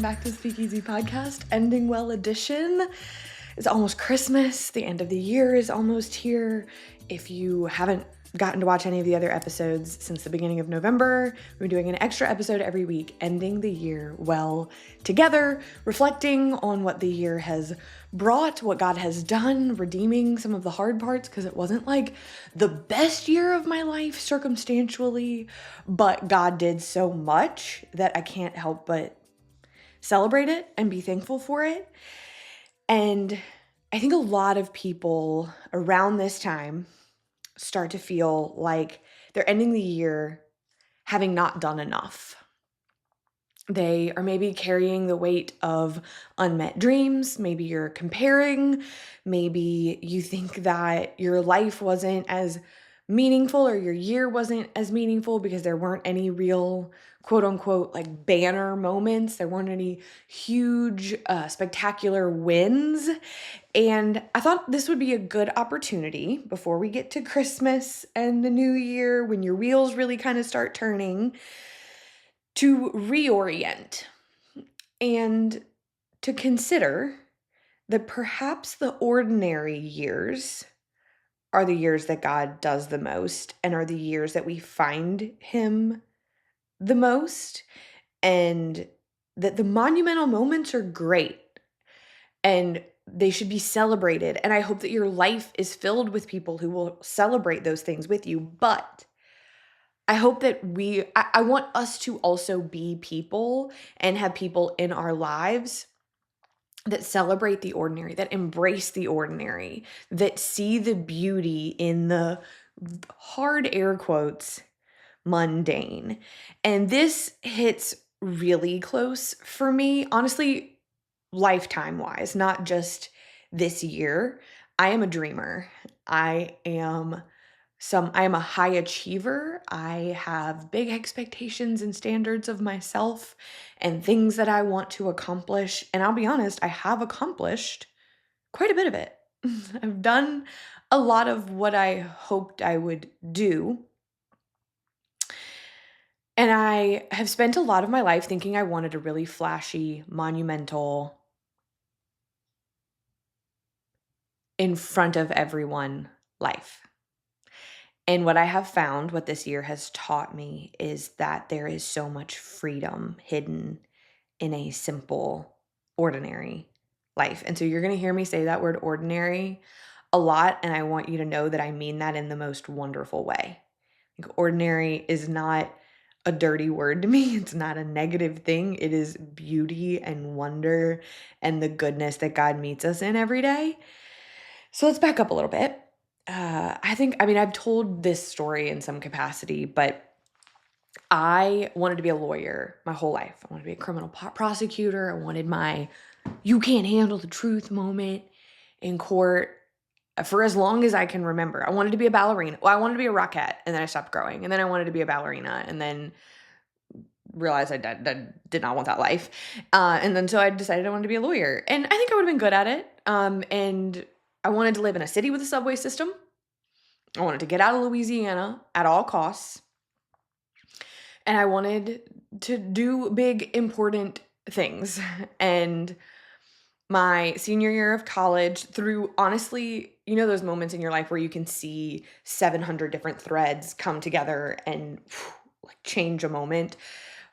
back to the Speakeasy Podcast, Ending Well edition. It's almost Christmas. The end of the year is almost here. If you haven't gotten to watch any of the other episodes since the beginning of November, we're doing an extra episode every week, ending the year well together, reflecting on what the year has brought, what God has done, redeeming some of the hard parts, because it wasn't like the best year of my life circumstantially, but God did so much that I can't help but celebrate it and be thankful for it. And I think a lot of people around this time start to feel like they're ending the year having not done enough. They are maybe carrying the weight of unmet dreams. Maybe you're comparing. Maybe you think that your life wasn't as meaningful or your year wasn't as meaningful because there weren't any real quote unquote like banner moments. There weren't any huge, spectacular wins. And I thought this would be a good opportunity before we get to Christmas and the new year, when your wheels really kind of start turning, to reorient and to consider that perhaps the ordinary years are the years that God does the most and are the years that we find Him the most, and that the monumental moments are great and they should be celebrated. And I hope that your life is filled with people who will celebrate those things with you. But I hope that I want us to also be people and have people in our lives that celebrate the ordinary, that embrace the ordinary, that see the beauty in the hard air quotes, mundane. And this hits really close for me, honestly, lifetime wise, not just this year. I am a dreamer. I am a high achiever. I have big expectations and standards of myself and things that I want to accomplish. And I'll be honest, I have accomplished quite a bit of it. I've done a lot of what I hoped I would do. And I have spent a lot of my life thinking I wanted a really flashy, monumental, in front of everyone life. And what I have found, what this year has taught me, is that there is so much freedom hidden in a simple, ordinary life. And so you're going to hear me say that word ordinary a lot. And I want you to know that I mean that in the most wonderful way. Like, ordinary is not a dirty word to me. It's not a negative thing. It is beauty and wonder and the goodness that God meets us in every day. So let's back up a little bit. I've told this story in some capacity, but I wanted to be a lawyer my whole life. I wanted to be a criminal prosecutor. I wanted my "you can't handle the truth" moment in court for as long as I can remember. I wanted to be a ballerina. Well, I wanted to be a rockette, and then I stopped growing. And then I wanted to be a ballerina, and then realized I did not want that life. And then so I decided I wanted to be a lawyer. And I think I would have been good at it. And I wanted to live in a city with a subway system. I wanted to get out of Louisiana at all costs. And I wanted to do big, important things. And my senior year of college, through, honestly, you know those moments in your life where you can see 700 different threads come together and like change a moment.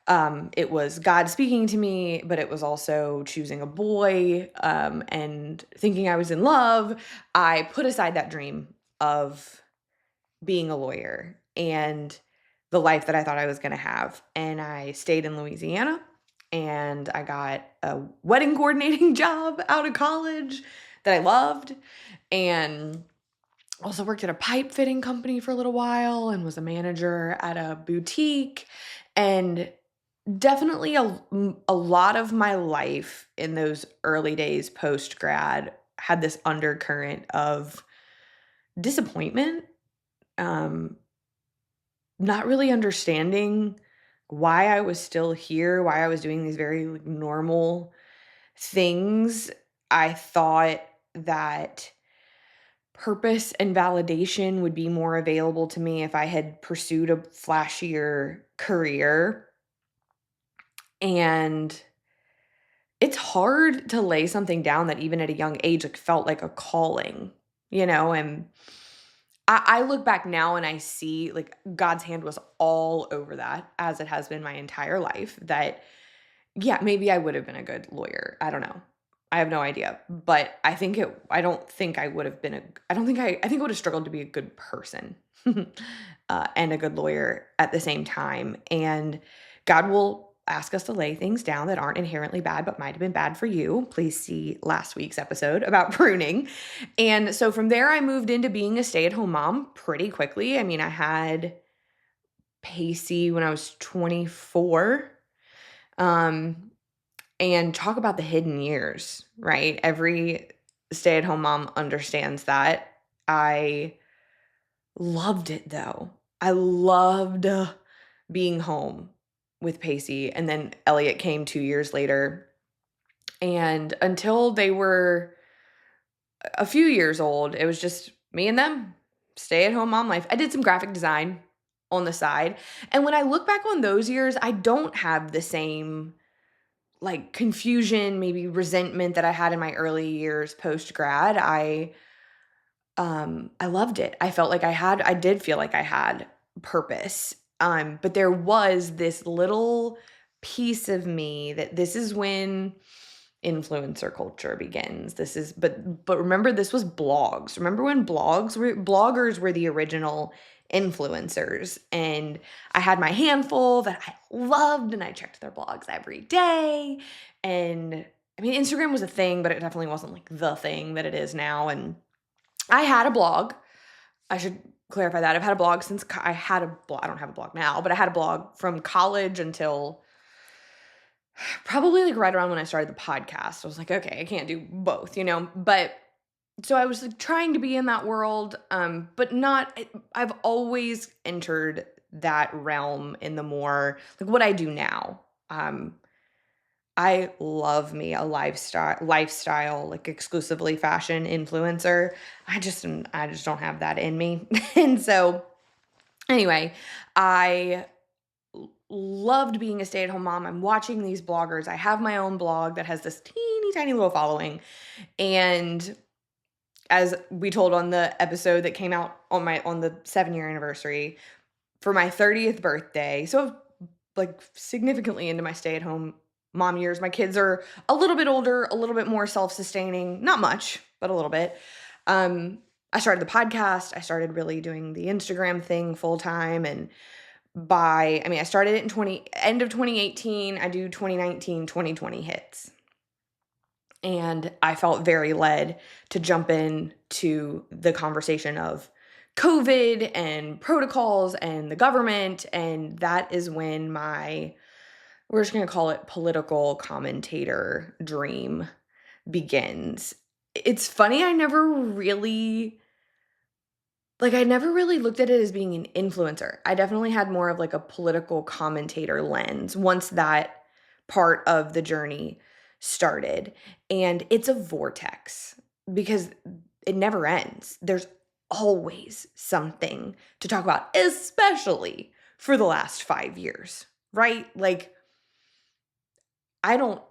It was God speaking to me, but it was also choosing a boy, and thinking I was in love. I put aside that dream of being a lawyer and the life that I thought I was going to have. And I stayed in Louisiana, and I got a wedding coordinating job out of college that I loved, and also worked at a pipe fitting company for a little while and was a manager at a boutique. And definitely a lot of my life in those early days post grad had this undercurrent of disappointment, not really understanding why I was still here, why I was doing these very normal things. I thought that purpose and validation would be more available to me if I had pursued a flashier career. And it's hard to lay something down that even at a young age, like, felt like a calling, and I look back now and I see, like, God's hand was all over that, as it has been my entire life, that, yeah, maybe I would have been a good lawyer. I don't know. I have no idea, but I don't think I would have been I don't think I think I would have struggled to be a good person, and a good lawyer at the same time, and God will ask us to lay things down that aren't inherently bad, but might have been bad for you. Please see last week's episode about pruning. And so from there, I moved into being a stay-at-home mom pretty quickly. I mean, I had Pacey when I was 24. Um, and talk about the hidden years, right? Every stay-at-home mom understands that. I loved it though. I loved being home with Pacey. And then Elliot came 2 years later. And until they were a few years old, it was just me and them, stay at home mom life. I did some graphic design on the side. And when I look back on those years, I don't have the same like confusion, maybe resentment that I had in my early years post grad. I loved it. I did feel like I had purpose. But there was this little piece of me that this is when influencer culture begins. But remember, this was blogs. Remember when bloggers were the original influencers, and I had my handful that I loved and I checked their blogs every day. And I mean, Instagram was a thing, but it definitely wasn't like the thing that it is now. And I had a blog. I should clarify that. I've had a blog since I had a blog. I don't have a blog now, but I had a blog from college until probably like right around when I started the podcast. I was like, okay, I can't do both. But so I was like trying to be in that world, but not, I've always entered that realm in the more like what I do now. I love me a lifestyle, like exclusively fashion influencer. I just don't have that in me. And so anyway, I loved being a stay-at-home mom. I'm watching these bloggers. I have my own blog that has this teeny tiny little following. And as we told on the episode that came out on the 7-year anniversary, for my 30th birthday, so like significantly into my stay-at-home mom years. My kids are a little bit older, a little bit more self-sustaining, not much, but a little bit. I started the podcast. I started really doing the Instagram thing full time, and I started it in end of 2018. I do 2019, 2020 hits. And I felt very led to jump in to the conversation of COVID and protocols and the government. And that is when we're just going to call it political commentator dream begins. It's funny, I never really looked at it as being an influencer. I definitely had more of like a political commentator lens once that part of the journey started. And it's a vortex because it never ends. There's always something to talk about, especially for the last 5 years, right? Like I don't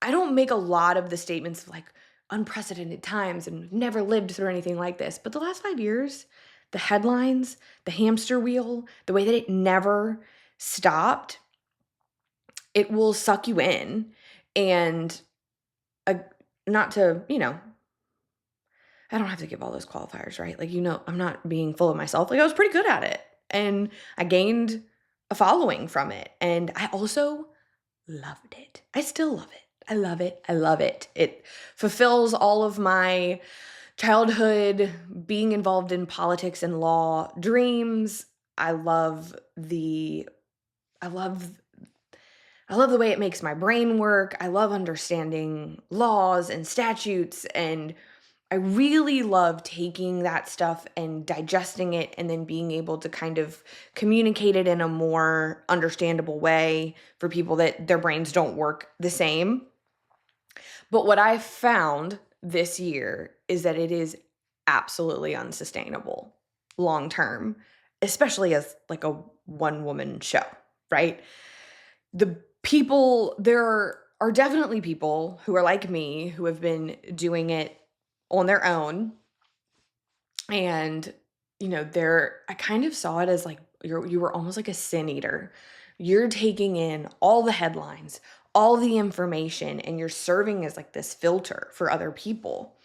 I don't make a lot of the statements of like unprecedented times and we've never lived through anything like this. But the last 5 years, the headlines, the hamster wheel, the way that it never stopped, it will suck you in. And uh, not to, I don't have to give all those qualifiers, right? Like, I'm not being full of myself. Like, I was pretty good at it. And I gained a following from it. And I also loved it. I still love it. I love it. I love it. It fulfills all of my childhood being involved in politics and law dreams. I love I love the way it makes my brain work. I love understanding laws and statutes, and I really love taking that stuff and digesting it and then being able to kind of communicate it in a more understandable way for people that their brains don't work the same. But what I found this year is that it is absolutely unsustainable long term, especially as like a one woman show, right? There are definitely people who are like me, who have been doing it on their own. And, I kind of saw it as like you were almost like a sin eater. You're taking in all the headlines, all the information, and you're serving as like this filter for other people.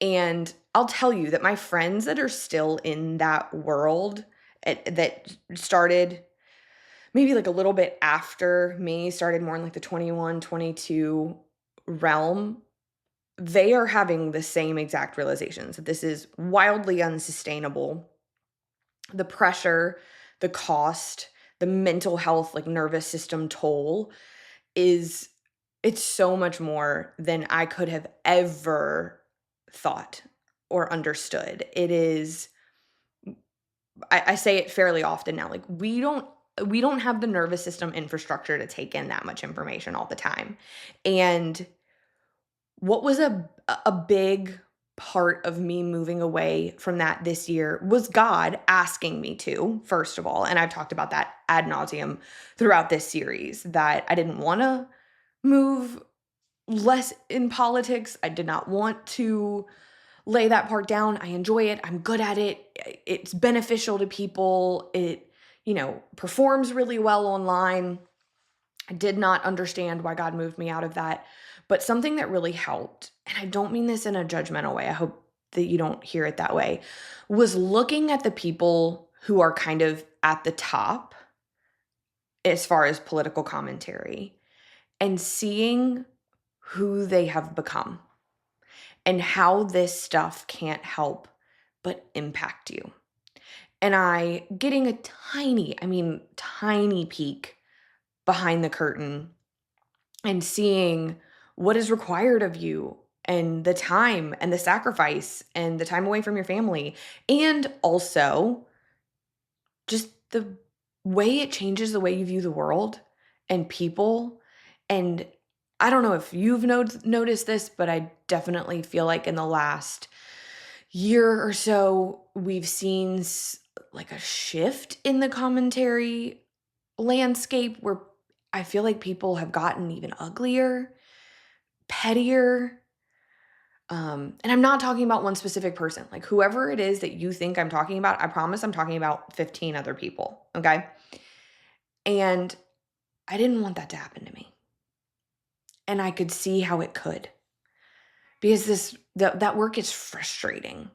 And I'll tell you that my friends that are still in that world, that started maybe like a little bit after me, started more in like the 21, 22 realm, they are having the same exact realizations that this is wildly unsustainable. The pressure, the cost, the mental health, like nervous system toll is it's so much more than I could have ever thought or understood. It is I say it fairly often now, like we don't have the nervous system infrastructure to take in that much information all the time. And what was a big part of me moving away from that this year was God asking me to, first of all, and I've talked about that ad nauseum throughout this series, that I didn't want to move less in politics. I did not want to lay that part down. I enjoy it. I'm good at it. It's beneficial to people. It, performs really well online. I did not understand why God moved me out of that. But something that really helped, and I don't mean this in a judgmental way, I hope that you don't hear it that way, was looking at the people who are kind of at the top as far as political commentary and seeing who they have become and how this stuff can't help but impact you. And I getting a tiny peek behind the curtain and seeing what is required of you and the time and the sacrifice and the time away from your family. And also just the way it changes the way you view the world and people. And I don't know if you've noticed this, but I definitely feel like in the last year or so, we've seen like a shift in the commentary landscape where I feel like people have gotten even uglier, pettier. And I'm not talking about one specific person. Like whoever it is that you think I'm talking about, I promise I'm talking about 15 other people. Okay. And I didn't want that to happen to me. And I could see how it could. Because that work is frustrating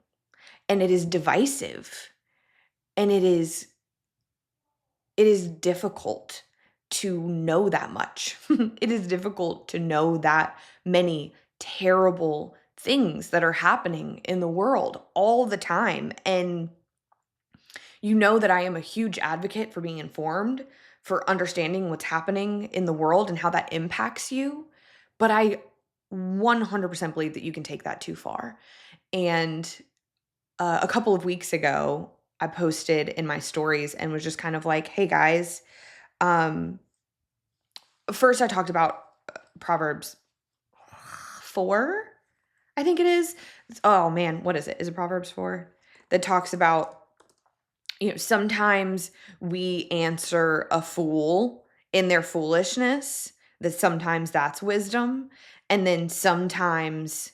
and it is divisive and it is difficult to know that much. It is difficult to know that many terrible things that are happening in the world all the time. And you know that I am a huge advocate for being informed, for understanding what's happening in the world and how that impacts you. But I 100% believe that you can take that too far. And a couple of weeks ago, I posted in my stories and was just kind of like, hey guys, um, first I talked about Proverbs 4, I think it is. Oh man, what is it? Is it Proverbs 4? That talks about, sometimes we answer a fool in their foolishness, that sometimes that's wisdom. And then sometimes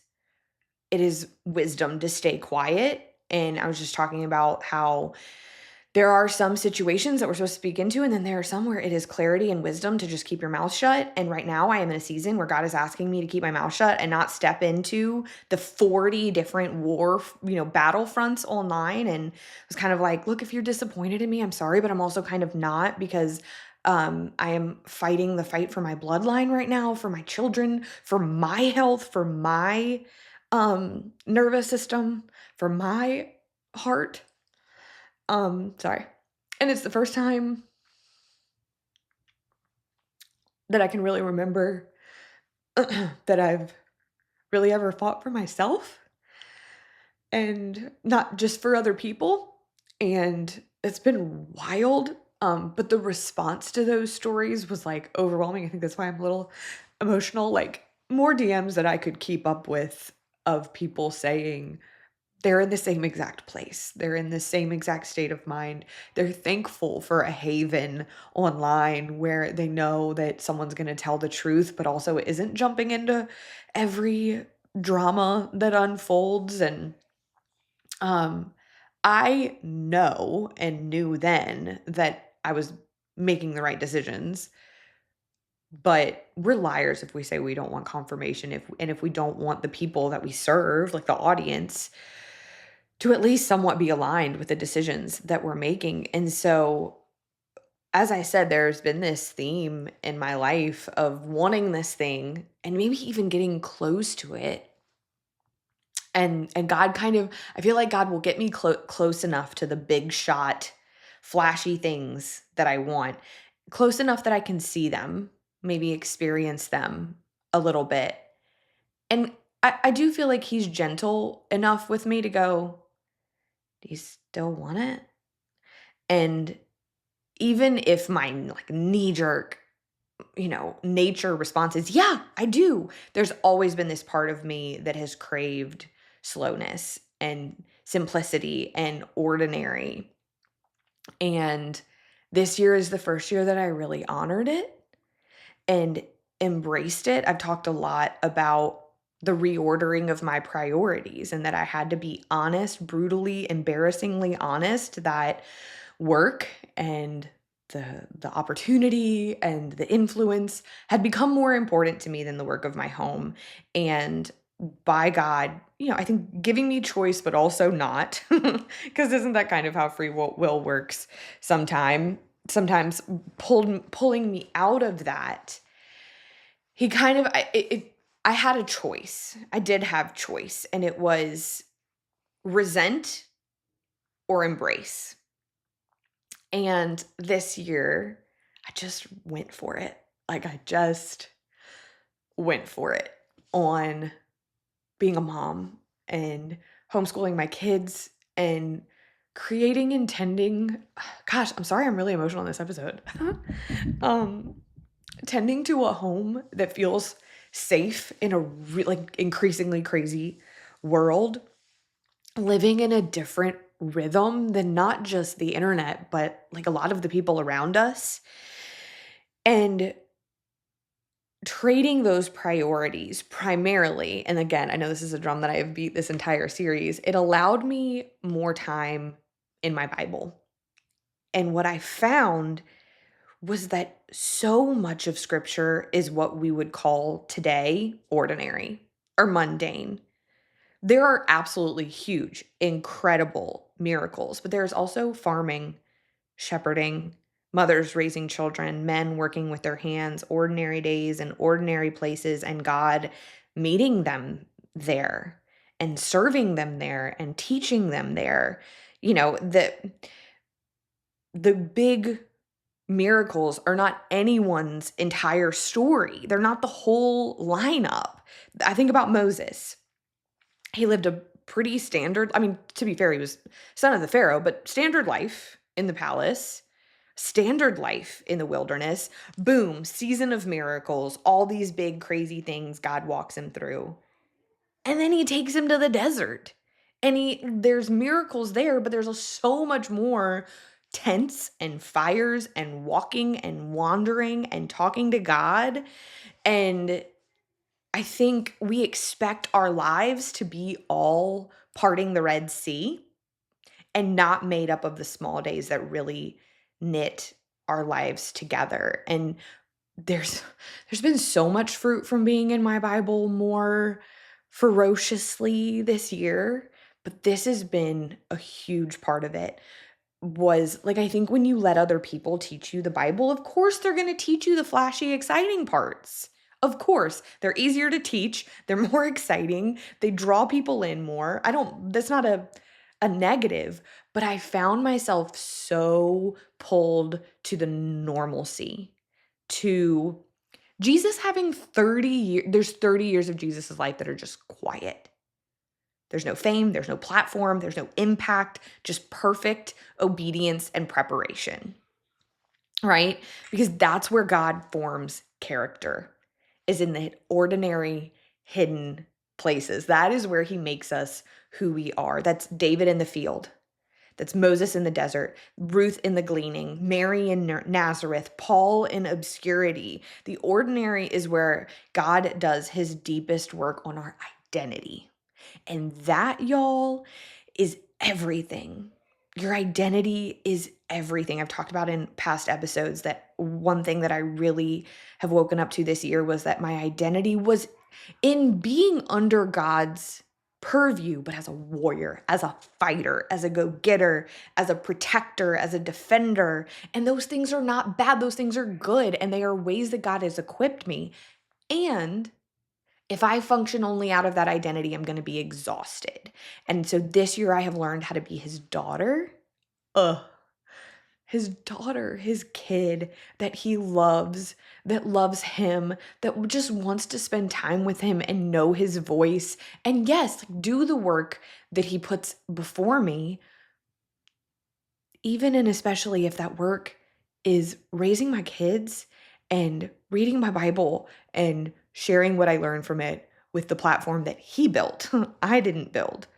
it is wisdom to stay quiet. And I was just talking about how there are some situations that we're supposed to speak into, and then there are some where it is clarity and wisdom to just keep your mouth shut. And right now I am in a season where God is asking me to keep my mouth shut and not step into the 40 different battle fronts online. And I was kind of like, look, if you're disappointed in me, I'm sorry, but I'm also kind of not, because I am fighting the fight for my bloodline right now, for my children, for my health, for my nervous system, for my heart. Sorry. And it's the first time that I can really remember that I've really ever fought for myself and not just for other people. And it's been wild. But the response to those stories was like overwhelming. I think that's why I'm a little emotional, like more DMs that I could keep up with of people saying, they're in the same exact place. They're in the same exact state of mind. They're thankful for a haven online where they know that someone's going to tell the truth, but also isn't jumping into every drama that unfolds. And um, I know and knew then that I was making the right decisions, but we're liars if we say we don't want confirmation, if we don't want the people that we serve, like the audience, to at least somewhat be aligned with the decisions that we're making. And so, as I said, there's been this theme in my life of wanting this thing and maybe even getting close to it. And God kind of, I feel like God will get me close enough to the big shot, flashy things that I want, close enough that I can see them, maybe experience them a little bit. And I do feel like He's gentle enough with me to go, do you still want it? And even if my like knee jerk, nature response is, yeah, I do. There's always been this part of me that has craved slowness and simplicity and ordinary. And this year is the first year that I really honored it and embraced it. I've talked a lot about the reordering of my priorities and that I had to be honest, brutally, embarrassingly honest, that work and the opportunity and the influence had become more important to me than the work of my home. And by God, I think giving me choice, but also not, because isn't that kind of how free will works sometimes pulling me out of that. He kind of, I had a choice. I did have choice, and it was resent or embrace. And this year, I just went for it. Like, I just went for it on being a mom and homeschooling my kids and creating and tending. Gosh, I'm sorry, I'm really emotional in this episode. Tending to a home that feels safe in a increasingly crazy world, living in a different rhythm than not just the internet, but like a lot of the people around us, and trading those priorities primarily. And again, I know this is a drum that I have beat this entire series. It allowed me more time in my Bible. And what I found was that so much of scripture is what we would call today ordinary or mundane. There are absolutely huge, incredible miracles, but there's also farming, shepherding, mothers raising children, men working with their hands, ordinary days and ordinary places, and God meeting them there and serving them there and teaching them there. The big miracles are not anyone's entire story. They're not the whole lineup. I think about Moses. He lived a pretty standard, I mean, to be fair, he was son of the Pharaoh, but standard life in the palace, standard life in the wilderness. Boom, season of miracles, all these big crazy things God walks him through. And then he takes him to the desert. And there's miracles there, but there's so much more tents and fires and walking and wandering and talking to God. And I think we expect our lives to be all parting the Red Sea and not made up of the small days that really knit our lives together. And there's been so much fruit from being in my Bible more ferociously this year, but this has been a huge part of it. Was like, I think when you let other people teach you the Bible, of course they're going to teach you the flashy, exciting parts. Of course, they're easier to teach, they're more exciting, they draw people in more. That's not a negative, but I found myself so pulled to the normalcy, to Jesus having 30 years. There's 30 years of Jesus's life that are just quiet. There's no fame, there's no platform, there's no impact, just perfect obedience and preparation, right? Because that's where God forms character, is in the ordinary, hidden places. That is where he makes us who we are. That's David in the field. That's Moses in the desert, Ruth in the gleaning, Mary in Nazareth, Paul in obscurity. The ordinary is where God does his deepest work on our identity. And that, y'all, is everything. Your identity is everything. I've talked about in past episodes that one thing that I really have woken up to this year was that my identity was in being under God's purview, but as a warrior, as a fighter, as a go-getter, as a protector, as a defender. And those things are not bad. Those things are good. And they are ways that God has equipped me. And if I function only out of that identity, I'm going to be exhausted. And so this year I have learned how to be his daughter. His daughter, his kid that he loves, that loves him, that just wants to spend time with him and know his voice. And yes, do the work that he puts before me, even and especially if that work is raising my kids and reading my Bible and sharing what I learned from it with the platform that he built. I didn't build.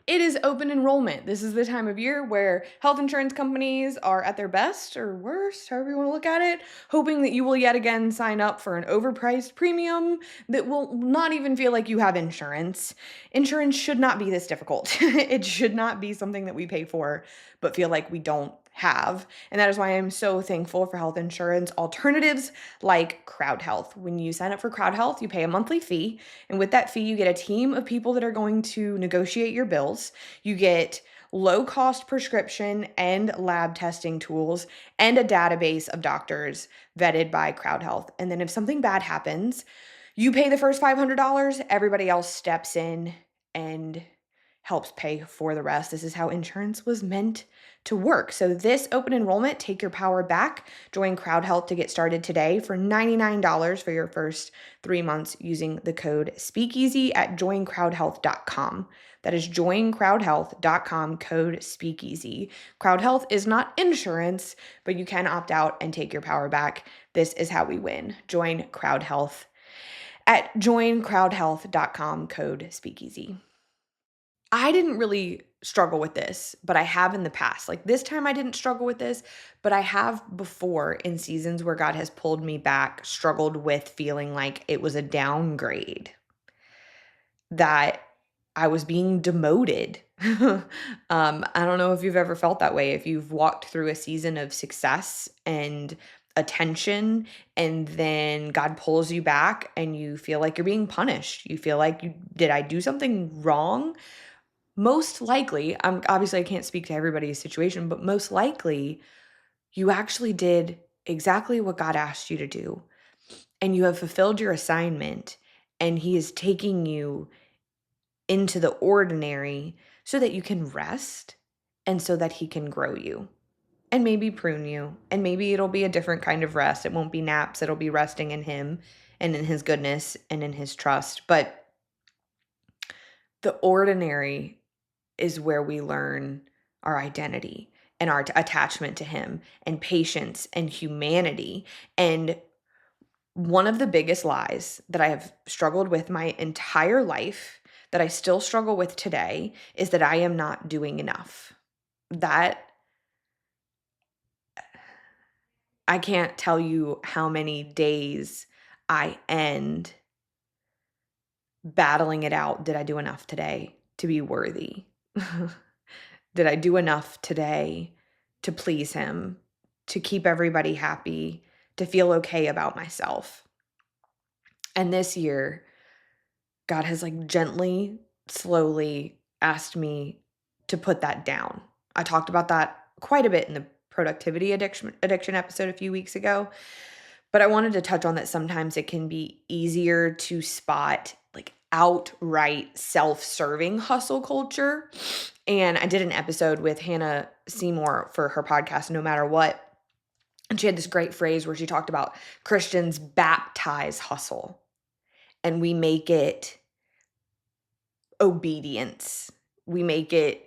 It is open enrollment. This is the time of year where health insurance companies are at their best or worst, however you want to look at it, hoping that you will yet again sign up for an overpriced premium that will not even feel like you have insurance. Insurance should not be this difficult. It should not be something that we pay for but feel like we don't have. And that is why I'm so thankful for health insurance alternatives like Crowd Health. When you sign up for Crowd Health, you pay a monthly fee. And with that fee, you get a team of people that are going to negotiate your bills. You get low-cost prescription and lab testing tools and a database of doctors vetted by Crowd Health. And then if something bad happens, you pay the first $500, everybody else steps in and helps pay for the rest. This is how insurance was meant to work. So this open enrollment, take your power back. Join Crowd Health to get started today for $99 for your first 3 months using the code Speakeasy at joincrowdhealth.com. That is joincrowdhealth.com, code Speakeasy. Crowd Health is not insurance, but you can opt out and take your power back. This is how we win. Join Crowd Health at joincrowdhealth.com, code Speakeasy. I didn't really struggle with this, but I have in the past. Like this time I didn't struggle with this, but I have before in seasons where God has pulled me back, struggled with feeling like it was a downgrade, that I was being demoted. I don't know if you've ever felt that way, if you've walked through a season of success and attention and then God pulls you back and you feel like you're being punished. You feel like did I do something wrong? Most likely, obviously I can't speak to everybody's situation, but most likely you actually did exactly what God asked you to do and you have fulfilled your assignment and he is taking you into the ordinary so that you can rest and so that he can grow you and maybe prune you. And maybe it'll be a different kind of rest. It won't be naps. It'll be resting in him and in his goodness and in his trust. But the ordinary is where we learn our identity and our attachment to him and patience and humanity. And one of the biggest lies that I have struggled with my entire life, that I still struggle with today, is that I am not doing enough. That I can't tell you how many days I end battling it out. Did I do enough today to be worthy? Did I do enough today to please him, to keep everybody happy, to feel okay about myself? And this year, God has like gently, slowly asked me to put that down. I talked about that quite a bit in the productivity addiction episode a few weeks ago, but I wanted to touch on that sometimes it can be easier to spot like outright self-serving hustle culture. And I did an episode with Hannah Seymour for her podcast, No Matter What. And she had this great phrase where she talked about Christians baptize hustle and we make it obedience. We make it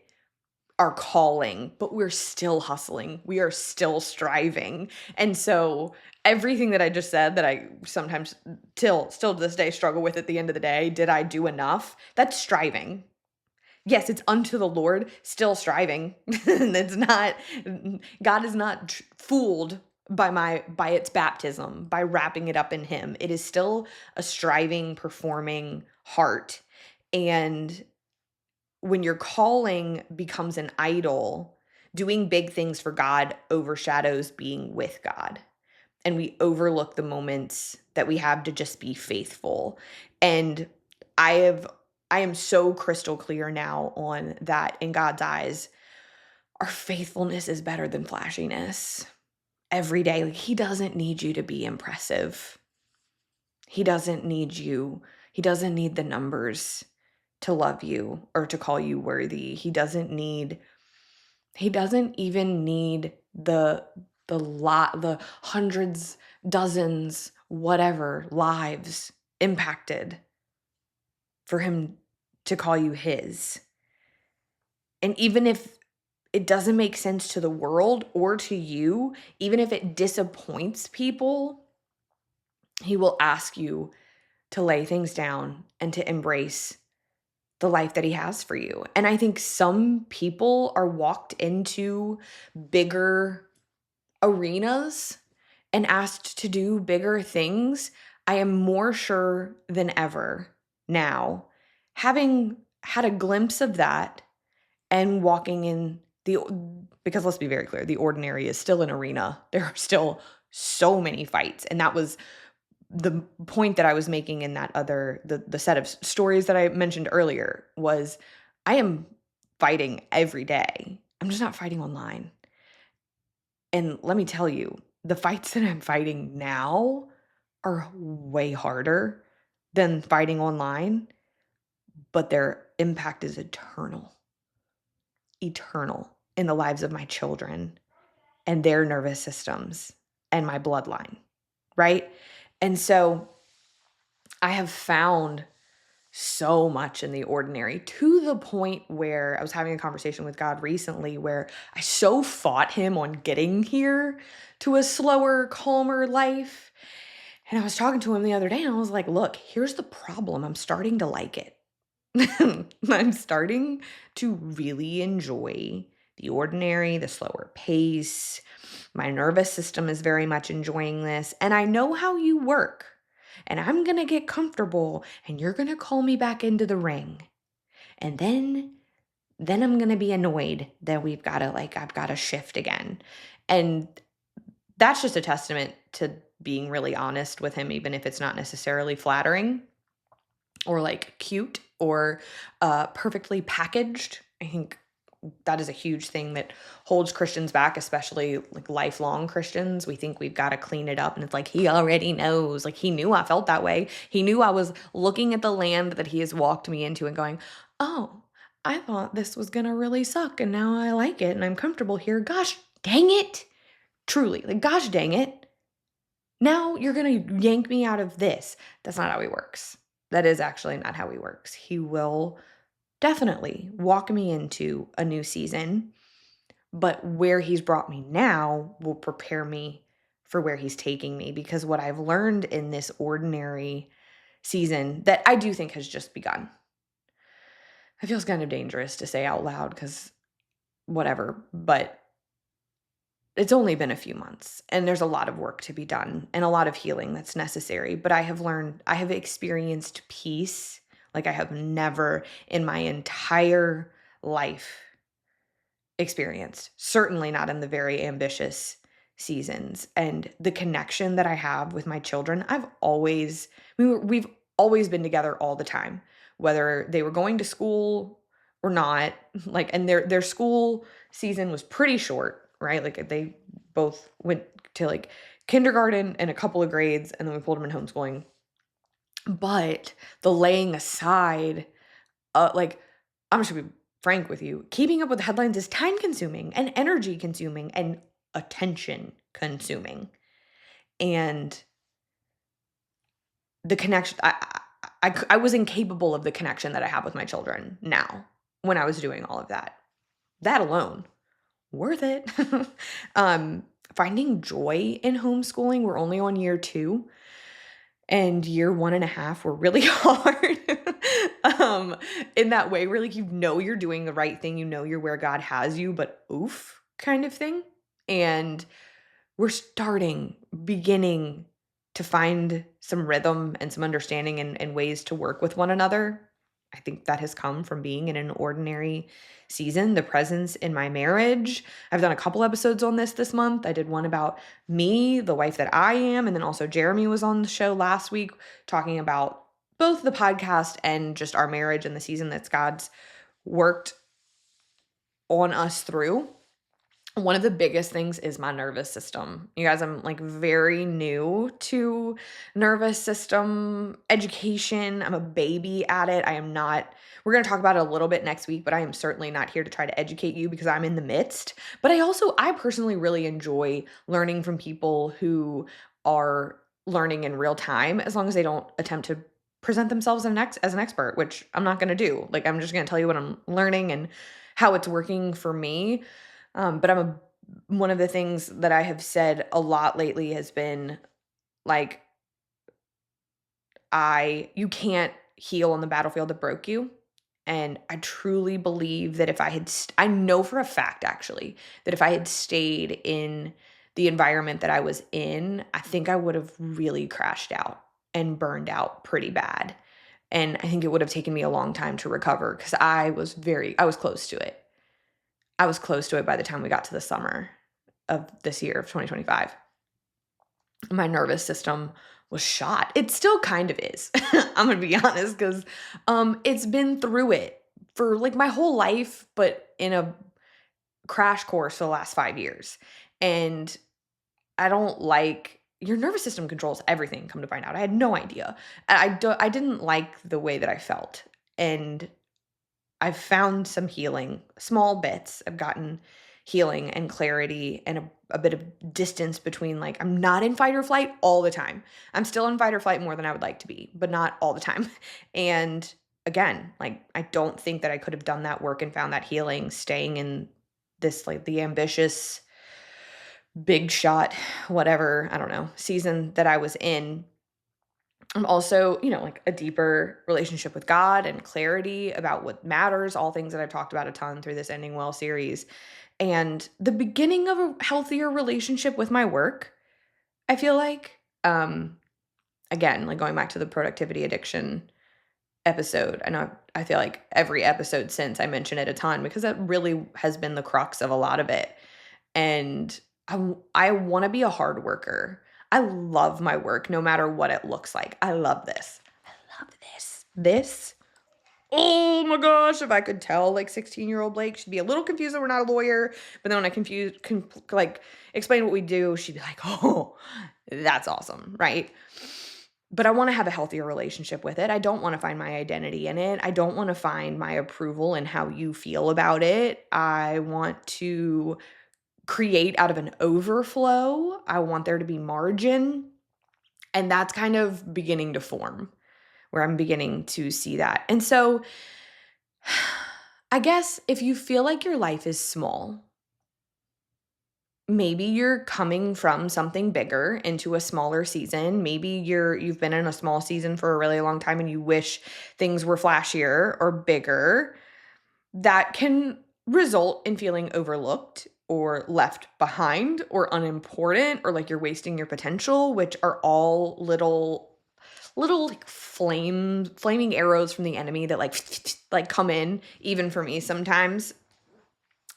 our calling, but we're still hustling. We are still striving. And so everything that I just said that I sometimes still to this day struggle with at the end of the day, did I do enough? That's striving. Yes, it's unto the Lord, still striving. It's not, God is not fooled by its baptism, by wrapping it up in him. It is still a striving, performing heart. And when your calling becomes an idol, doing big things for God overshadows being with God. And we overlook the moments that we have to just be faithful. And I have I am so crystal clear now on that in God's eyes, our faithfulness is better than flashiness. Every day, like he doesn't need you to be impressive. He doesn't need you. He doesn't need the numbers to love you or to call you worthy. He doesn't even need the hundreds, dozens, whatever lives impacted for him to call you his. And even if it doesn't make sense to the world or to you, even if it disappoints people, he will ask you to lay things down and to embrace the life that he has for you. And I think some people are walked into bigger arenas and asked to do bigger things. I am more sure than ever now, having had a glimpse of that and walking in because let's be very clear, the ordinary is still an arena. There are still so many fights. And that was the point that I was making in that the set of stories that I mentioned earlier was I am fighting every day. I'm just not fighting online. And let me tell you, the fights that I'm fighting now are way harder than fighting online, but their impact is eternal in the lives of my children and their nervous systems and my bloodline, right? And so I have found so much in the ordinary to the point where I was having a conversation with God recently where I so fought him on getting here to a slower, calmer life. And I was talking to him the other day and I was like, look, here's the problem. I'm starting to like it. I'm starting to really enjoy the ordinary, the slower pace. My nervous system is very much enjoying this. And I know how you work. And I'm going to get comfortable and you're going to call me back into the ring. And then I'm going to be annoyed that I've got to shift again. And that's just a testament to being really honest with him, even if it's not necessarily flattering or like cute or perfectly packaged. I think that is a huge thing that holds Christians back, especially like lifelong Christians. We think we've got to clean it up. And it's like, he already knows. Like he knew I felt that way. He knew I was looking at the land that he has walked me into and going, oh, I thought this was going to really suck. And now I like it and I'm comfortable here. Gosh, dang it. Truly, like, gosh, dang it. Now you're going to yank me out of this. That's not how he works. That is actually not how he works. He will definitely walk me into a new season, but where he's brought me now will prepare me for where he's taking me, because what I've learned in this ordinary season that I do think has just begun. It feels kind of dangerous to say out loud because whatever, but it's only been a few months and there's a lot of work to be done and a lot of healing that's necessary. But I have experienced peace like I have never in my entire life experienced. Certainly not in the very ambitious seasons. And the connection that I have with my children, we've always been together all the time, whether they were going to school or not. Like, and their school season was pretty short, right? Like they both went to like kindergarten and a couple of grades, and then we pulled them in homeschooling. But the laying aside, like, I'm just gonna be frank with you, keeping up with the headlines is time consuming and energy consuming and attention consuming. And the connection, I was incapable of the connection that I have with my children now when I was doing all of that. That alone, worth it. finding joy in homeschooling. We're only on year 2, and year 1.5 were really hard. In that way where, like, you know you're doing the right thing, you know you're where God has you, but oof kind of thing. And we're beginning to find some rhythm and some understanding and ways to work with one another. I think that has come from being in an ordinary season, the presence in my marriage. I've done a couple episodes on this month. I did one about me, the wife that I am, and then also Jeremy was on the show last week talking about both the podcast and just our marriage and the season that God's worked on us through. One of the biggest things is my nervous system. You guys, I'm like very new to nervous system education. I'm a baby at it. I am not, we're going to talk about it a little bit next week, but I am certainly not here to try to educate you because I'm in the midst. But I personally really enjoy learning from people who are learning in real time, as long as they don't attempt to present themselves as an expert, which I'm not going to do. Like, I'm just going to tell you what I'm learning and how it's working for me. But one of the things that I have said a lot lately has been like, you can't heal on the battlefield that broke you. And I truly believe that if I know for a fact actually, that if I had stayed in the environment that I was in, I think I would have really crashed out and burned out pretty bad. And I think it would have taken me a long time to recover because I was close to it. I was close to it by the time we got to the summer of this year of 2025. My nervous system was shot. It still kind of is. I'm going to be honest because it's been through it for like my whole life, but in a crash course for the last 5 years. And I don't like your nervous system controls everything, come to find out. I had no idea. I didn't like the way that I felt. And I've found some healing, small bits. I've gotten healing and clarity and a bit of distance between, like, I'm not in fight or flight all the time. I'm still in fight or flight more than I would like to be, but not all the time. And again, like, I don't think that I could have done that work and found that healing staying in this, like, the ambitious, big shot, whatever, I don't know, season that I was in. I'm also, like a deeper relationship with God and clarity about what matters, all things that I've talked about a ton through this Ending Well series. And the beginning of a healthier relationship with my work, I feel like, again, like going back to the productivity addiction episode, I feel like every episode since I mention it a ton because that really has been the crux of a lot of it. And I want to be a hard worker. I love my work no matter what it looks like. I love this. I love this. This. Oh my gosh, if I could tell like 16-year-old Blake, she'd be a little confused that we're not a lawyer. But then when I explain what we do, she'd be like, oh, that's awesome, right? But I want to have a healthier relationship with it. I don't want to find my identity in it. I don't want to find my approval in how you feel about it. I want to create out of an overflow. I want there to be margin. And that's kind of beginning to form where I'm beginning to see that. And so I guess if you feel like your life is small, maybe you're coming from something bigger into a smaller season. Maybe you've been in a small season for a really long time and you wish things were flashier or bigger. That can result in feeling overlooked or left behind or unimportant or like you're wasting your potential, which are all little like flaming arrows from the enemy that like come in even for me sometimes.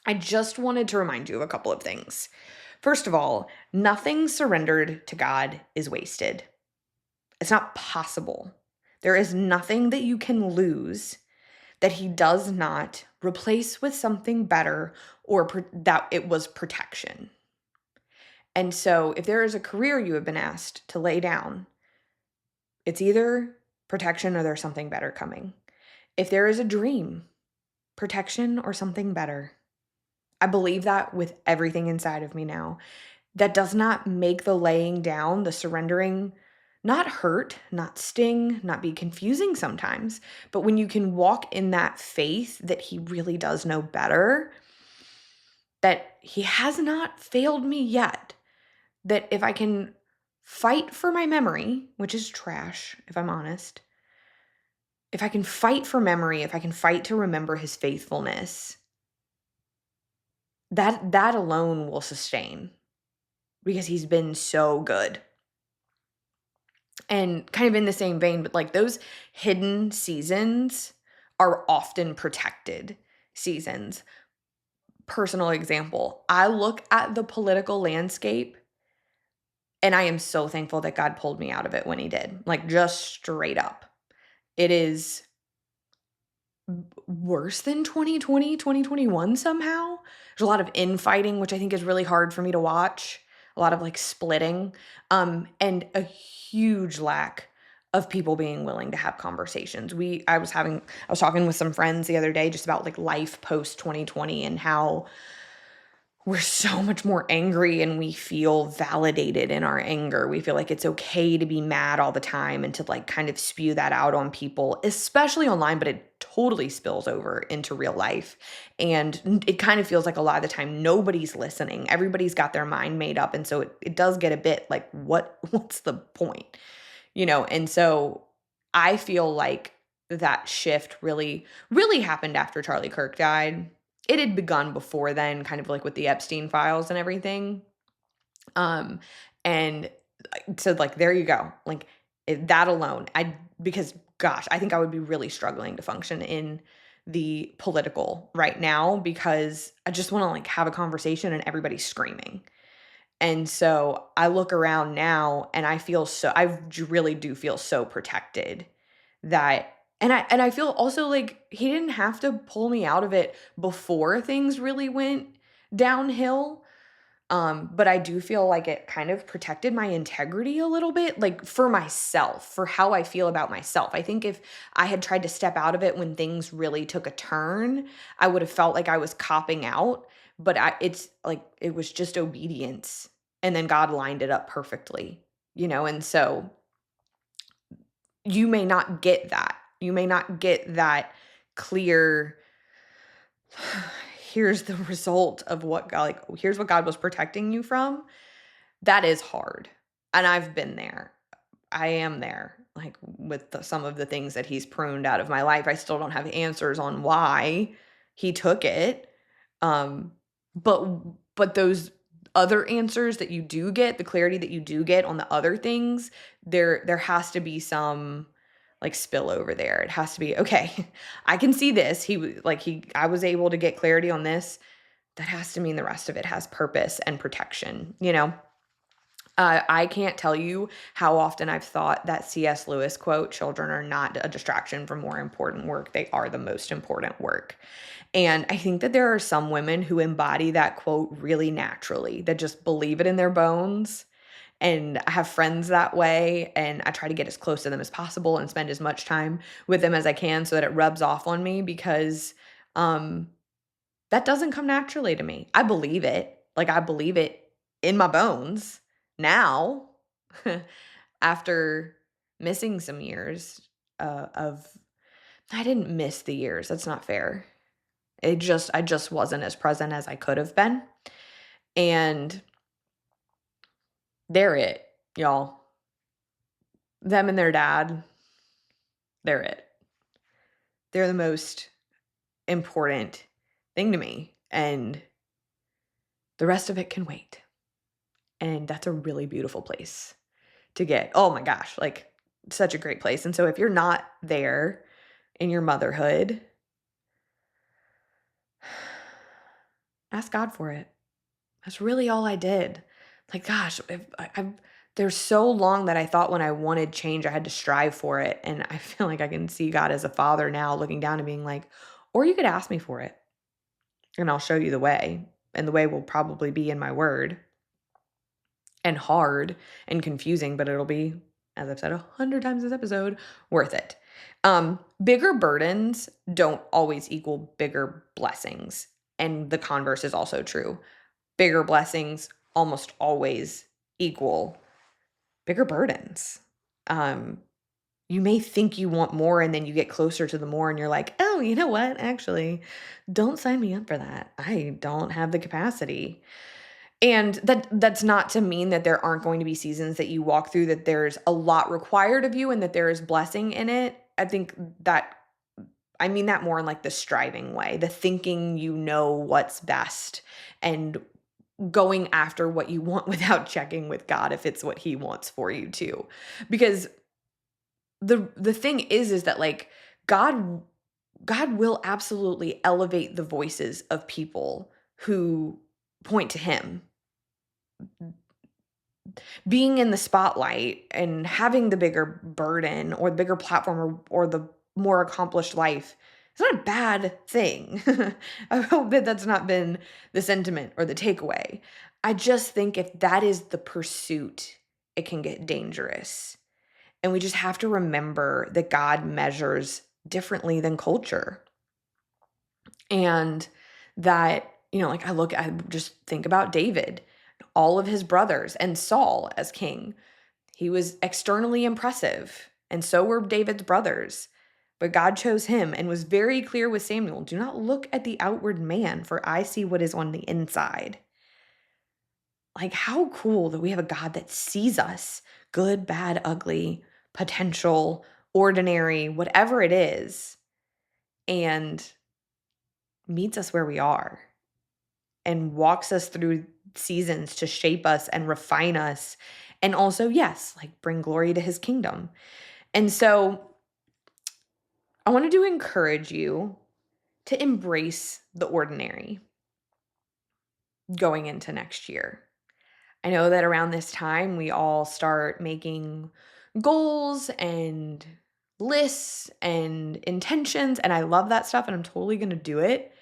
I just wanted to remind you of a couple of things. First of all, nothing surrendered to God is wasted. It's not possible. There is nothing that you can lose that he does not replace with something better or that it was protection. And so if there is a career you have been asked to lay down, it's either protection or there's something better coming. If there is a dream, protection or something better. I believe that with everything inside of me now. That does not make the laying down, the surrendering, not hurt, not sting, not be confusing sometimes, but when you can walk in that faith that he really does know better, that he has not failed me yet, that if I can fight for my memory, which is trash, if I'm honest, if I can fight for memory, if I can fight to remember his faithfulness, that alone will sustain because he's been so good. And kind of in the same vein, but like those hidden seasons are often protected seasons. Personal example, I look at the political landscape and I am so thankful that God pulled me out of it when he did. Like just straight up. It is worse than 2020, 2021 somehow. There's a lot of infighting, which I think is really hard for me to watch. A lot of like splitting, and a huge lack of people being willing to have conversations. I was talking with some friends the other day just about like life post 2020 and how we're so much more angry and we feel validated in our anger. We feel like it's okay to be mad all the time and to like kind of spew that out on people, especially online, but it totally spills over into real life. And it kind of feels like a lot of the time nobody's listening. Everybody's got their mind made up. And so it does get a bit like, what's the point? And so I feel like that shift really, really happened after Charlie Kirk died. It had begun before then, kind of like with the Epstein files and everything. Um, and so like there you go. Like that alone, because gosh, I think I would be really struggling to function in the political right now because I just want to like have a conversation and everybody's screaming. And so I look around now and I really do feel so protected that and I feel also like he didn't have to pull me out of it before things really went downhill. But I do feel like it kind of protected my integrity a little bit, like for myself, for how I feel about myself. I think if I had tried to step out of it when things really took a turn, I would have felt like I was copping out. But it's like it was just obedience. And then God lined it up perfectly, and so you may not get that. You may not get that clear here's the result of what God here's what God was protecting you from. That is hard. And I've been there. I am there. Like with some of the things that he's pruned out of my life, I still don't have answers on why he took it. Um but those other answers that you do get, the clarity that you do get on the other things, there has to be some like spill over there. It has to be, okay, I can see this. I was able to get clarity on this. That has to mean the rest of it has purpose and protection. I can't tell you how often I've thought that C.S. Lewis quote, children are not a distraction from more important work. They are the most important work. And I think that there are some women who embody that quote really naturally, that just believe it in their bones. And I have friends that way, and I try to get as close to them as possible and spend as much time with them as I can so that it rubs off on me because that doesn't come naturally to me. I believe it. Like I believe it in my bones now after missing some years of I didn't miss the years. That's not fair. I just wasn't as present as I could have been. And they're it, y'all. Them and their dad, they're it. They're the most important thing to me. And the rest of it can wait. And that's a really beautiful place to get. Oh my gosh, like such a great place. And so if you're not there in your motherhood, ask God for it. That's really all I did. Like, gosh, there's so long that I thought when I wanted change, I had to strive for it. And I feel like I can see God as a father now looking down and being like, or you could ask me for it and I'll show you the way. And the way will probably be in my word and hard and confusing, but it'll be, as I've said 100 times this episode, worth it. Bigger burdens don't always equal bigger blessings. And the converse is also true. Bigger blessings almost always equal bigger burdens. You may think you want more and then you get closer to the more and you're like, oh, you know what? Actually, don't sign me up for that. I don't have the capacity. And that's not to mean that there aren't going to be seasons that you walk through that there's a lot required of you and that there is blessing in it. I think that I mean that more in like the striving way, the thinking you know what's best and going after what you want without checking with God if it's what he wants for you too. Because the thing is that like God will absolutely elevate the voices of people who point to him. Being in the spotlight and having the bigger burden or the bigger platform or the more accomplished life, it's not a bad thing. I hope that that's not been the sentiment or the takeaway. I just think if that is the pursuit, it can get dangerous. And we just have to remember that God measures differently than culture. And that, like I just think about David, all of his brothers, and Saul as king. He was externally impressive, and so were David's brothers. But God chose him and was very clear with Samuel, do not look at the outward man, for I see what is on the inside. Like, how cool that we have a God that sees us, good, bad, ugly, potential, ordinary, whatever it is, and meets us where we are and walks us through seasons to shape us and refine us. And also, yes, like bring glory to his kingdom. And so I wanted to encourage you to embrace the ordinary going into next year. I know that around this time, we all start making goals and lists and intentions. And I love that stuff. And I'm totally going to do it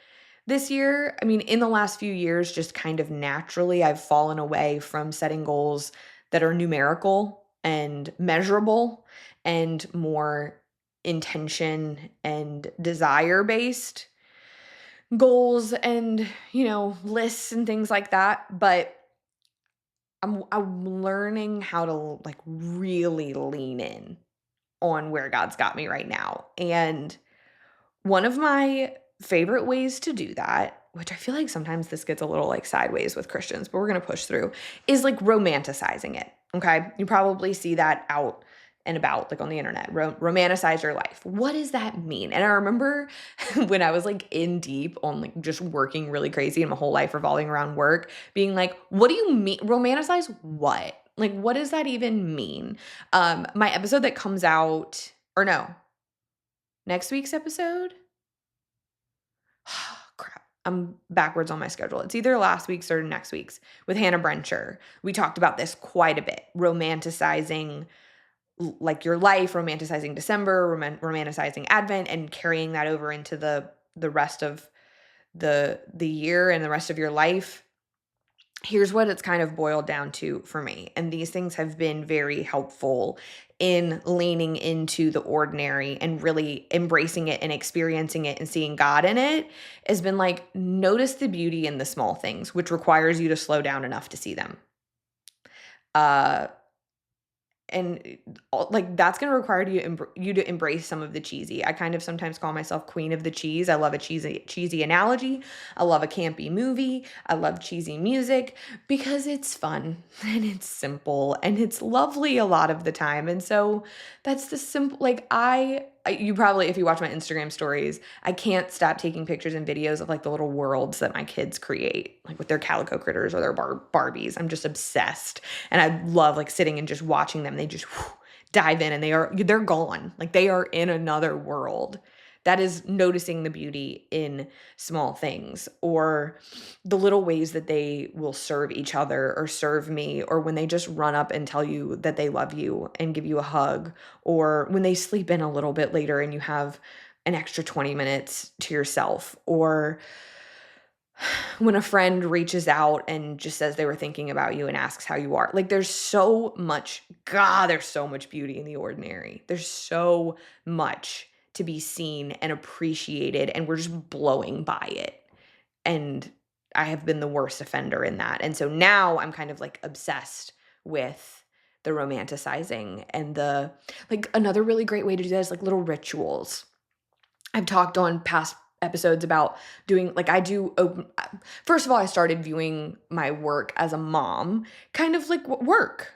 this year. I mean, in the last few years, just kind of naturally, I've fallen away from setting goals that are numerical and measurable and more intention and desire based goals and, lists and things like that. But I'm learning how to like really lean in on where God's got me right now. And one of my favorite ways to do that, which I feel like sometimes this gets a little like sideways with Christians, but we're going to push through, is like romanticizing it. Okay. You probably see that out and about, like on the internet, romanticize your life. What does that mean? And I remember when I was like in deep on like just working really crazy and my whole life revolving around work, being like, what do you mean? Romanticize what? Like, what does that even mean? My episode that comes out, or no, next week's episode, crap. I'm backwards on my schedule. It's either last week's or next week's with Hannah Brencher. We talked about this quite a bit, romanticizing like your life, romanticizing December, romanticizing Advent, and carrying that over into the rest of the year and the rest of your life. Here's what it's kind of boiled down to for me. And these things have been very helpful in leaning into the ordinary and really embracing it and experiencing it and seeing God in it has been like, notice the beauty in the small things, which requires you to slow down enough to see them. And like that's going to require you to embrace some of the cheesy. I kind of sometimes call myself queen of the cheese. I love a cheesy analogy. I love a campy movie. I love cheesy music because it's fun and it's simple and it's lovely a lot of the time. And so that's the simple, like you probably, if you watch my Instagram stories, I can't stop taking pictures and videos of like the little worlds that my kids create, like with their calico critters or their Barbies. I'm just obsessed. And I love like sitting and just watching them. They just dive in and they're gone. Like they are in another world. That is noticing the beauty in small things or the little ways that they will serve each other or serve me, or when they just run up and tell you that they love you and give you a hug, or when they sleep in a little bit later and you have an extra 20 minutes to yourself, or when a friend reaches out and just says they were thinking about you and asks how you are. Like there's so much beauty in the ordinary. There's so much to be seen and appreciated, and we're just blowing by it. And I have been the worst offender in that. And so now I'm kind of like obsessed with the romanticizing and the like. Another really great way to do that is like little rituals. I've talked on past episodes about doing, like, I do open, first of all, I started viewing my work as a mom kind of like work,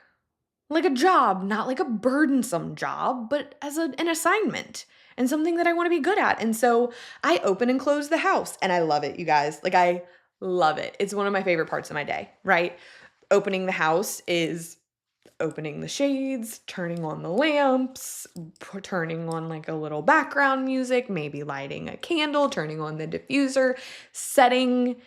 like a job, not like a burdensome job, but as an assignment and something that I want to be good at. And so I open and close the house and I love it, you guys. Like, I love it. It's one of my favorite parts of my day, right? Opening the house is opening the shades, turning on the lamps, turning on like a little background music, maybe lighting a candle, turning on the diffuser, setting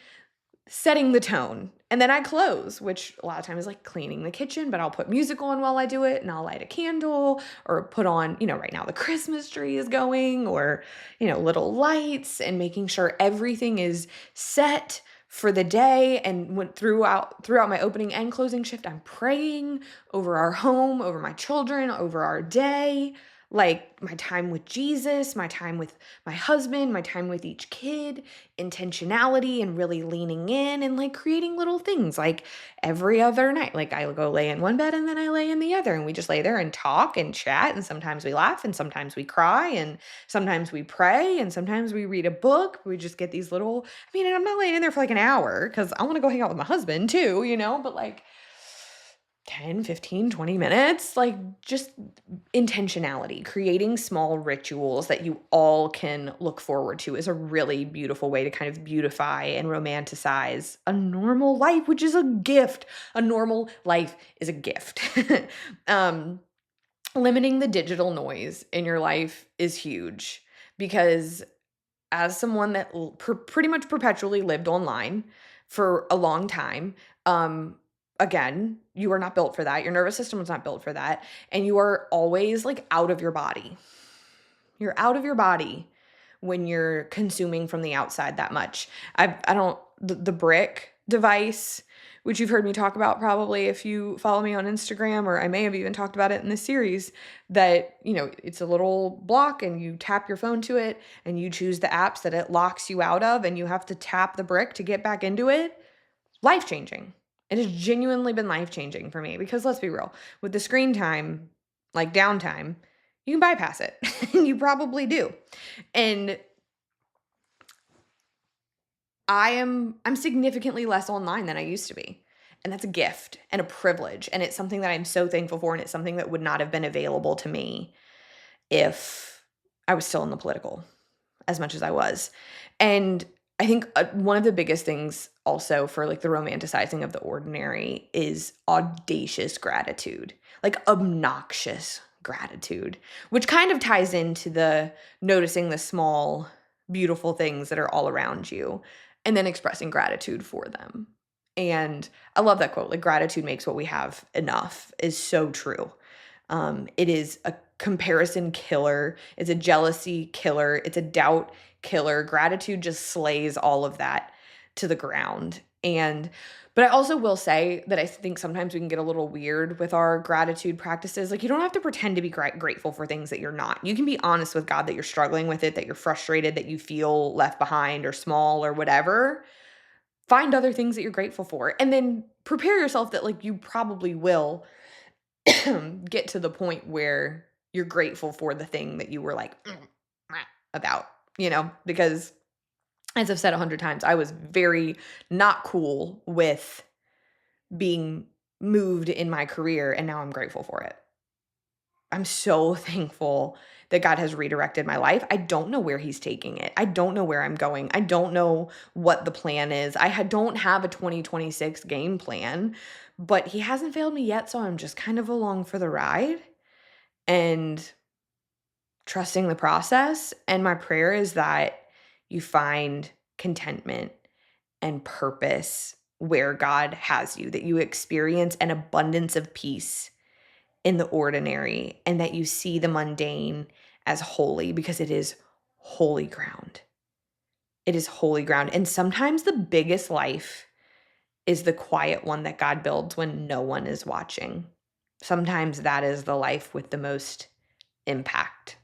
the tone. And then I close, which a lot of times is like cleaning the kitchen, but I'll put music on while I do it and I'll light a candle or put on, right now the Christmas tree is going, or, little lights, and making sure everything is set for the day. And went throughout my opening and closing shift, I'm praying over our home, over my children, over our day, like my time with Jesus, my time with my husband, my time with each kid, intentionality and really leaning in and like creating little things like every other night. Like, I go lay in one bed and then I lay in the other, and we just lay there and talk and chat. And sometimes we laugh and sometimes we cry and sometimes we pray and sometimes we read a book. We just get these little, and I'm not laying in there for like an hour because I want to go hang out with my husband too, but like 10, 15, 20 minutes, like just intentionality, creating small rituals that you all can look forward to is a really beautiful way to kind of beautify and romanticize a normal life, which is a gift. A normal life is a gift. Limiting the digital noise in your life is huge, because as someone that pretty much perpetually lived online for a long time, again, you are not built for that. Your nervous system is not built for that. And you are always like out of your body. You're out of your body when you're consuming from the outside that much. The brick device, which you've heard me talk about probably if you follow me on Instagram, or I may have even talked about it in this series, that, it's a little block and you tap your phone to it and you choose the apps that it locks you out of and you have to tap the brick to get back into it. Life-changing. It has genuinely been life-changing for me, because let's be real, with the screen time, like downtime, you can bypass it. And you probably do. And I'm significantly less online than I used to be. And that's a gift and a privilege. And it's something that I'm so thankful for. And it's something that would not have been available to me if I was still in the political as much as I was. And I think one of the biggest things also for like the romanticizing of the ordinary is audacious gratitude, like obnoxious gratitude, which kind of ties into the noticing the small, beautiful things that are all around you and then expressing gratitude for them. And I love that quote, like, gratitude makes what we have enough, is so true. It is a comparison killer. It's a jealousy killer. It's a doubt killer. Gratitude just slays all of that to the ground. But I also will say that I think sometimes we can get a little weird with our gratitude practices. Like, you don't have to pretend to be grateful for things that you're not. You can be honest with God that you're struggling with it, that you're frustrated, that you feel left behind or small or whatever. Find other things that you're grateful for, and then prepare yourself that like you probably will get to the point where you're grateful for the thing that you were like about, because as I've said 100 times, I was very not cool with being moved in my career, and now I'm grateful for it. I'm so thankful that God has redirected my life. I don't know where he's taking it. I don't know where I'm going. I don't know what the plan is. Don't have a 2026 game plan, but he hasn't failed me yet, so I'm just kind of along for the ride and trusting the process. And my prayer is that you find contentment and purpose where God has you, that you experience an abundance of peace in the ordinary, and that you see the mundane as holy, because it is holy ground. It is holy ground. And sometimes the biggest life is the quiet one that God builds when no one is watching. Sometimes that is the life with the most impact.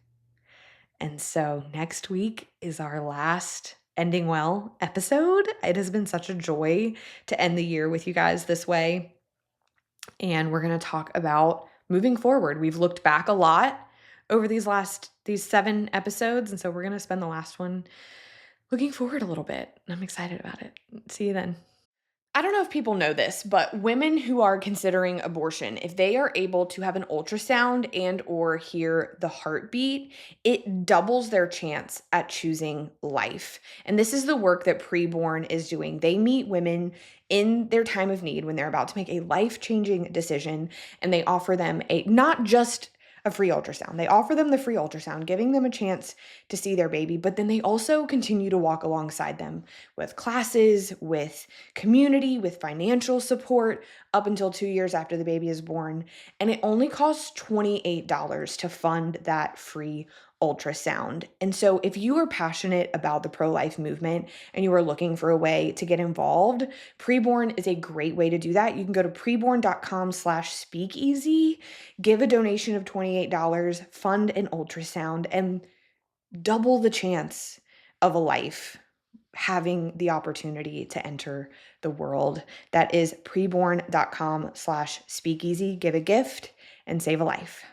And so next week is our last Ending Well episode. It has been such a joy to end the year with you guys this way. And we're going to talk about moving forward. We've looked back a lot over these 7 episodes. And so we're going to spend the last one looking forward a little bit. I'm excited about it. See you then. I don't know if people know this, but women who are considering abortion, if they are able to have an ultrasound and or hear the heartbeat, it doubles their chance at choosing life. And this is the work that Preborn is doing. They meet women in their time of need when they're about to make a life-changing decision, and they offer them a not just a free ultrasound. They offer them the free ultrasound, giving them a chance to see their baby, but then they also continue to walk alongside them with classes, with community, with financial support up until 2 years after the baby is born. And it only costs $28 to fund that free ultrasound. And so if you are passionate about the pro-life movement and you are looking for a way to get involved, Preborn is a great way to do that. You can go to preborn.com/speakeasy, give a donation of $28, fund an ultrasound, and double the chance of a life having the opportunity to enter the world. That is preborn.com/speakeasy. Give a gift and save a life.